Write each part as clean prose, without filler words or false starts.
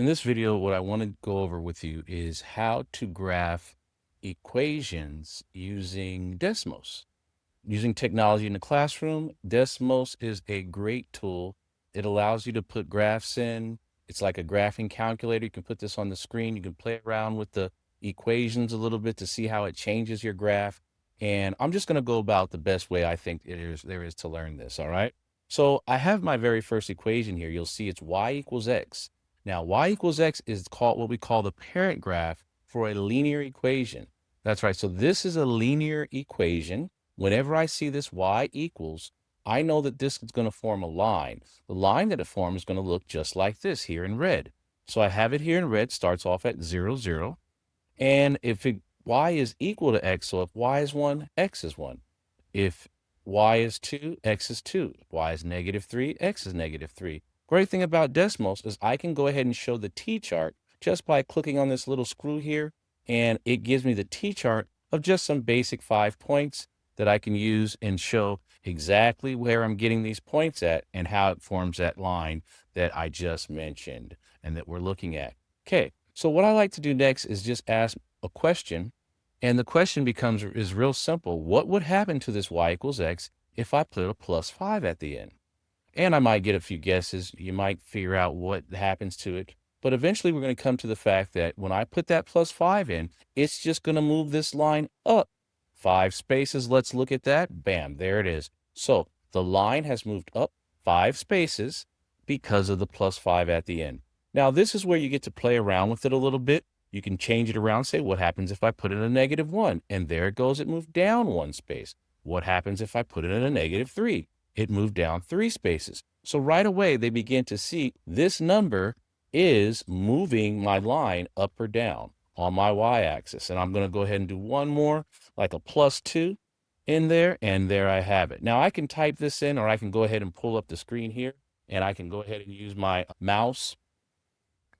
In this video, what I want to go over with you is how to graph equations using Desmos. Using technology in the classroom, Desmos is a great tool. It allows you to put graphs in. It's like a graphing calculator. You can put this on the screen. You can play around with the equations a little bit to see how it changes your graph. And I'm just going to go about the best way I think there is to learn this. All right. So I have my very first equation here. You'll see it's y equals x. Now, y equals x is called what we call the parent graph for a linear equation. That's right. So this is a linear equation. Whenever I see this y equals, I know that this is going to form a line. The line that it forms is going to look just like this here in red. So I have it here in red, starts off at 0, 0. And if y is equal to x, so if y is 1, x is 1. If y is 2, x is 2. If y is -3, x is -3. Great thing about Desmos is I can go ahead and show the t-chart just by clicking on this little screw here, and it gives me the t-chart of just some basic 5 points that I can use and show exactly where I'm getting these points at and how it forms that line that I just mentioned and that we're looking at. Okay, so what I like to do next is just ask a question, and the question is real simple. What would happen to this y equals x if I put a +5 at the end? And I might get a few guesses. You might figure out what happens to it. But eventually we're going to come to the fact that when I put that +5 in, it's just going to move this line up 5 spaces. Let's look at that. Bam, there it is. So the line has moved up 5 spaces because of the +5 at the end. Now, this is where you get to play around with it a little bit. You can change it around, say, what happens if I put in a -1? And there it goes. It moved down 1 space. What happens if I put it in a -3? It moved down 3 spaces. So right away, they begin to see this number is moving my line up or down on my y-axis. And I'm going to go ahead and do one more, like a +2 in there, and there I have it. Now I can type this in, or I can go ahead and pull up the screen here, and I can go ahead and use my mouse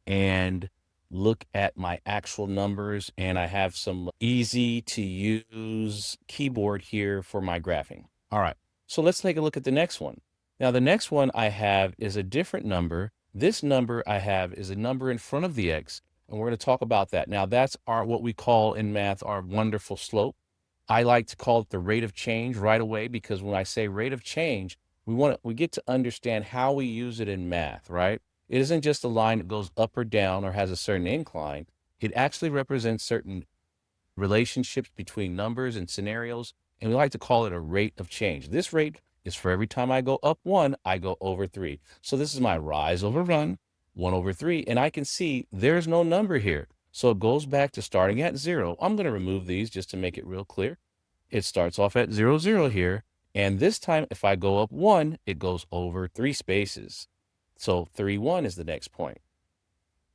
and look at my actual numbers, and I have some easy to use keyboard here for my graphing. All right, so let's take a look at the next one. Now the next one I have is a different number. This number I have is a number in front of the x, and we're going to talk about that. Now that's what we call in math our wonderful slope. I like to call it the rate of change right away, because when I say rate of change, we get to understand how we use it in math, right? It isn't just a line that goes up or down or has a certain incline. It actually represents certain relationships between numbers and scenarios, and we like to call it a rate of change. This rate is for every time I go up 1, I go over 3. So this is my rise over run, 1 over 3, and I can see there's no number here. So it goes back to starting at 0. I'm going to remove these just to make it real clear. It starts off at 0, 0 here, and this time if I go up 1, it goes over 3 spaces. So 3, 1 is the next point.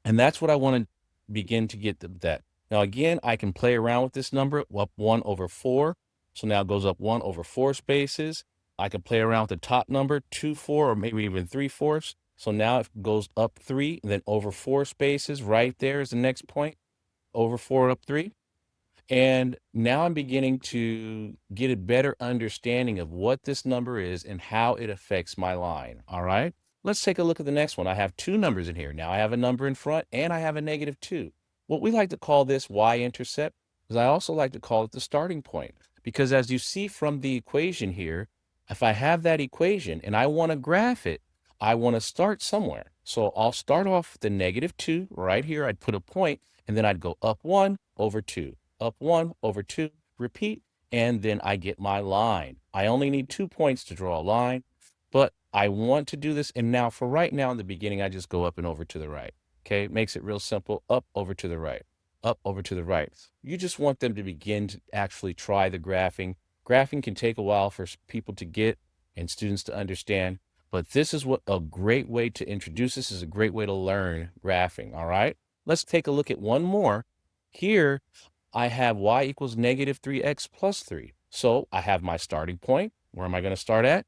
And that's what I want to begin to get that. Now, again, I can play around with this number, up 1 over 4. So now it goes up 1 over 4 spaces. I can play around with the top number, 2, 4, or maybe even 3/4. So now it goes up 3, and then over 4 spaces. Right there is the next point, over 4, up 3. And now I'm beginning to get a better understanding of what this number is and how it affects my line. All right. Let's take a look at the next one. I have 2 numbers in here. Now I have a number in front and I have a -2. What we like to call this y-intercept is I also like to call it the starting point, because as you see from the equation here, if I have that equation and I want to graph it, I want to start somewhere. So I'll start off with the -2 right here. I'd put a point, and then I'd go up 1 over 2. Up 1 over 2, repeat, and then I get my line. I only need 2 points to draw a line, but I want to do this. And now for right now in the beginning, I just go up and over to the right. Okay, it makes it real simple. Up, over to the right, up, over to the right. You just want them to begin to actually try the graphing. Graphing can take a while for people to get and students to understand, but this is what a great way to introduce. This is a great way to learn graphing. All right, let's take a look at one more. Here, I have y equals -3x plus 3. So I have my starting point. Where am I going to start at?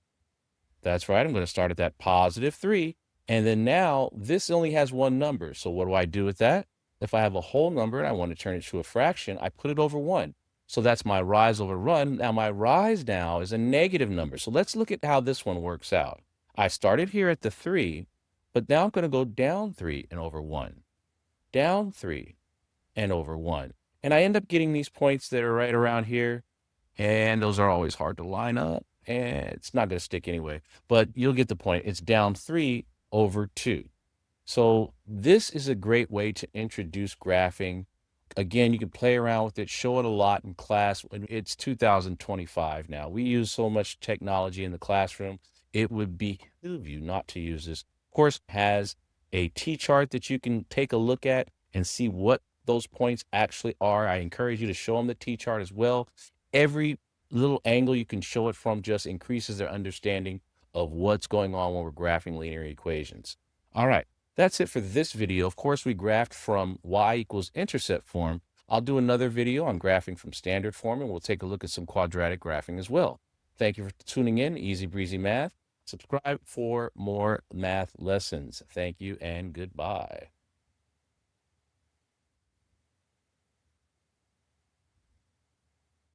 That's right. I'm going to start at that +3. And then now this only has one number. So what do I do with that? If I have a whole number and I want to turn it to a fraction, I put it over 1. So that's my rise over run. Now my rise now is a negative number. So let's look at how this one works out. I started here at the 3, but now I'm going to go down 3 and over 1. down 3, and over 1. And I end up getting these points that are right around here, and those are always hard to line up, and it's not going to stick anyway. But you'll get the point. It's down 3 over 2. So this is a great way to introduce graphing. Again, you can play around with it, show it a lot in class. It's 2025 now. We use so much technology in the classroom. It would behoove you not to use this. Of course, it has a T-chart that you can take a look at and see what those points actually are. I encourage you to show them the T-chart as well. Every little angle you can show it from just increases their understanding of what's going on when we're graphing linear equations. All right. That's it for this video. Of course, we graphed from y=intercept form. I'll do another video on graphing from standard form, and we'll take a look at some quadratic graphing as well. Thank you for tuning in. Easy Breezy Math. Subscribe for more math lessons. Thank you and goodbye.